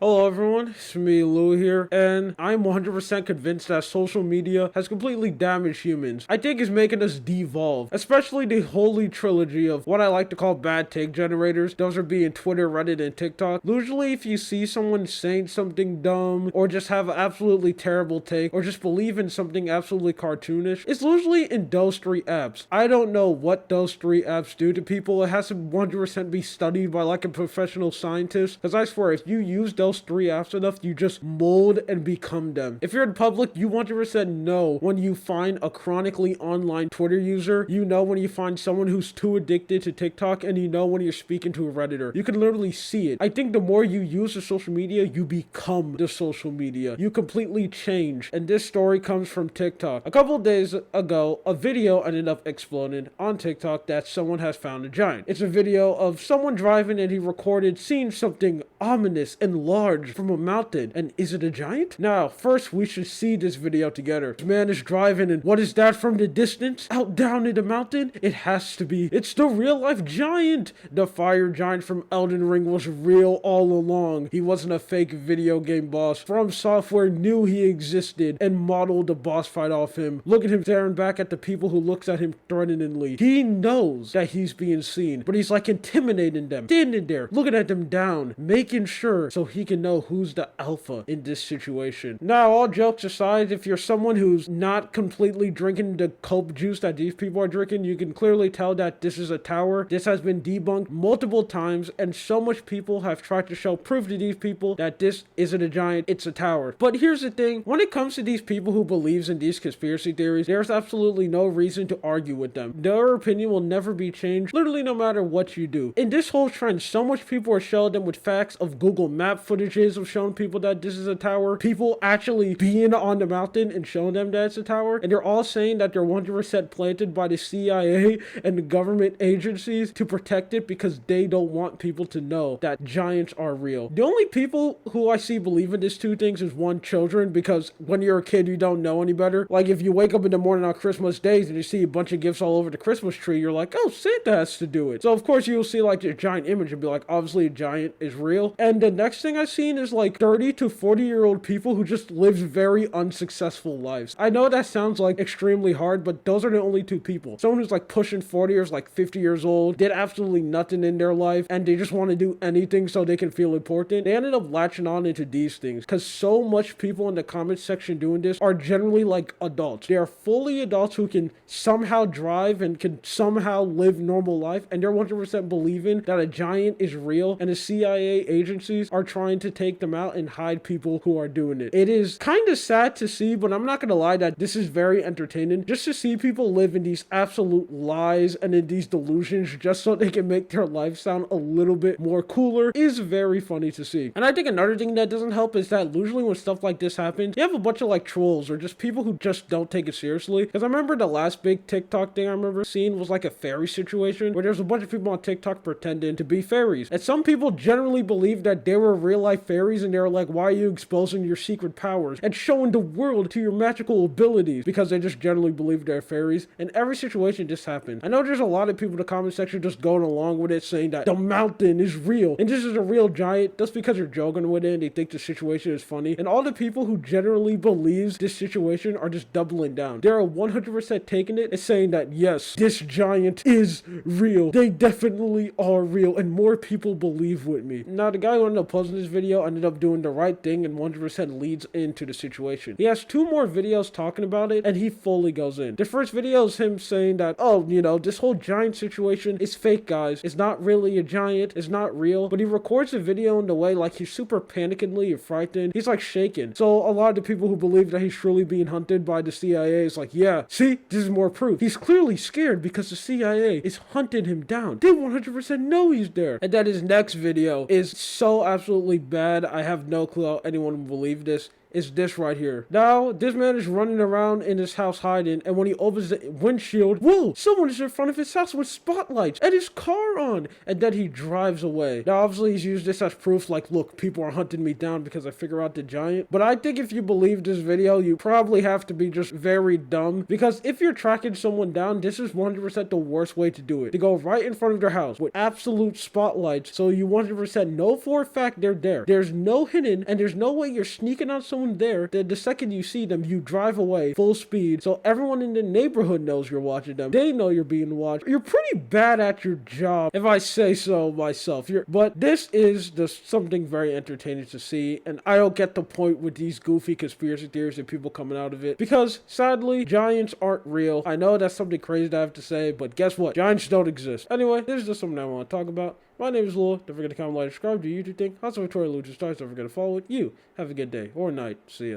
Hello everyone, it's me Lou here, and I'm 100% convinced that social media has completely damaged humans. I think it's making us devolve, especially the holy trilogy of what I like to call bad take generators. Those are being Twitter, Reddit, and TikTok. Usually if you see someone saying something dumb, or just have an absolutely terrible take, or just believe in something absolutely cartoonish, it's usually in those three apps. I don't know what those three apps do to people. It has to 100% be studied by like a professional scientist, because I swear if you use those three apps enough, you just mold and become them. If you're in public, you 100% know when you find a chronically online Twitter user, you know when you find someone who's too addicted to TikTok, and you know when you're speaking to a Redditor. You can literally see it. I think the more you use the social media, you become the social media. You completely change. And this story comes from TikTok. A couple days ago, a video ended up exploding on TikTok that someone has found a giant. It's a video of someone driving and he recorded seeing something ominous and large from a mountain. And is it a giant? Now, first we should see this video together. This man is driving, and what is that from the distance? Out down in the mountain? It has to be. It's the real life giant. The fire giant from Elden Ring was real all along. He wasn't a fake video game boss. From Software knew he existed and modeled the boss fight off him. Look at him staring back at the people who looks at him threateningly. He knows that he's being seen, but he's like intimidating them, standing there, looking at them down, making sure so he can know who's the alpha in this situation. Now, all jokes aside, if you're someone who's not completely drinking the cope juice that these people are drinking, you can clearly tell that this is a tower. This has been debunked multiple times, and so much people have tried to show proof to these people that this isn't a giant, it's a tower. But here's the thing, when it comes to these people who believes in these conspiracy theories, there's absolutely no reason to argue with them. Their opinion will never be changed, literally no matter what you do. In this whole trend, so much people are showing them with facts of Google Map footages of showing people that this is a tower, people actually being on the mountain and showing them that it's a tower, and they're all saying that they're 100% planted by the CIA and the government agencies to protect it because they don't want people to know that giants are real. The only people who I see believe in these two things is one, children, because when you're a kid you don't know any better. Like if you wake up in the morning on Christmas days and you see a bunch of gifts all over the Christmas tree, you're like, oh, Santa has to do it. So of course you'll see like a giant image and be like, obviously a giant is real. And the next thing I've seen is like 30 to 40-year-old people who just live very unsuccessful lives. I know that sounds like extremely hard, but those are the only two people. Someone who's like pushing 40 or is like 50 years old, did absolutely nothing in their life, and they just want to do anything so they can feel important. They ended up latching on into these things because so much people in the comment section doing this are generally like adults. They are fully adults who can somehow drive and can somehow live normal life, and they're 100% believing that a giant is real, and the CIA agencies are trying to take them out and hide people who are doing it. It is kind of sad to see, but I'm not gonna lie that this is very entertaining. Just to see people live in these absolute lies and in these delusions just so they can make their life sound a little bit more cooler is very funny to see. And I think another thing that doesn't help is that usually when stuff like this happens, you have a bunch of like trolls or just people who just don't take it seriously. Because I remember the last big TikTok thing I remember seeing was like a fairy situation where there's a bunch of people on TikTok pretending to be fairies. And some people generally believe that they were real life fairies, and they were like, why are you exposing your secret powers and showing the world to your magical abilities? Because they just generally believe they're fairies. And every situation this happened. I know there's a lot of people in the comment section just going along with it, saying that the mountain is real and this is a real giant just because you're joking with it and they think the situation is funny. And all the people who generally believes this situation are just doubling down. They're 100% taking it and saying that yes, this giant is real. They definitely are real, and more people believe with me. Now the guy who ended up posting this video ended up doing the right thing and 100% leads into the situation. He has two more videos talking about it and he fully goes in. The first video is him saying that, oh, you know, this whole giant situation is fake, guys. It's not really a giant. It's not real. But he records the video in the way like he's super panickedly and frightened. He's like shaking. So a lot of the people who believe that he's truly being hunted by the CIA is like, yeah, see, this is more proof. He's clearly scared because the CIA is hunting him down. They 100% know he's there. And then his next video is so absolutely bad. I have no clue how anyone would believe this. is this right here. Now, this man is running around in his house hiding, and when he opens the windshield, whoa, someone is in front of his house with spotlights and his car on, and then he drives away. Now, obviously, he's used this as proof, like, look, people are hunting me down because I figure out the giant. But I think if you believe this video, you probably have to be just very dumb, because if you're tracking someone down, this is 100% the worst way to do it. To go right in front of their house with absolute spotlights, so you 100% know for a fact they're there. There's no hidden, and there's no way you're sneaking on someone there. Then the second you see them, you drive away full speed, so everyone in the neighborhood knows you're watching them. They know you're being watched. You're pretty bad at your job, if I say so myself. But this is just something very entertaining to see, and I don't get the point with these goofy conspiracy theories and people coming out of it, because sadly, giants aren't real. I know that's something crazy to have to say, but guess what? Giants don't exist. Anyway, this is just something I want to talk about. My name is Lua. Don't forget to comment, like, subscribe, do your YouTube thing. Also, Victoria Lucha Stars. Don't forget to follow it. You have a good day or night. See ya.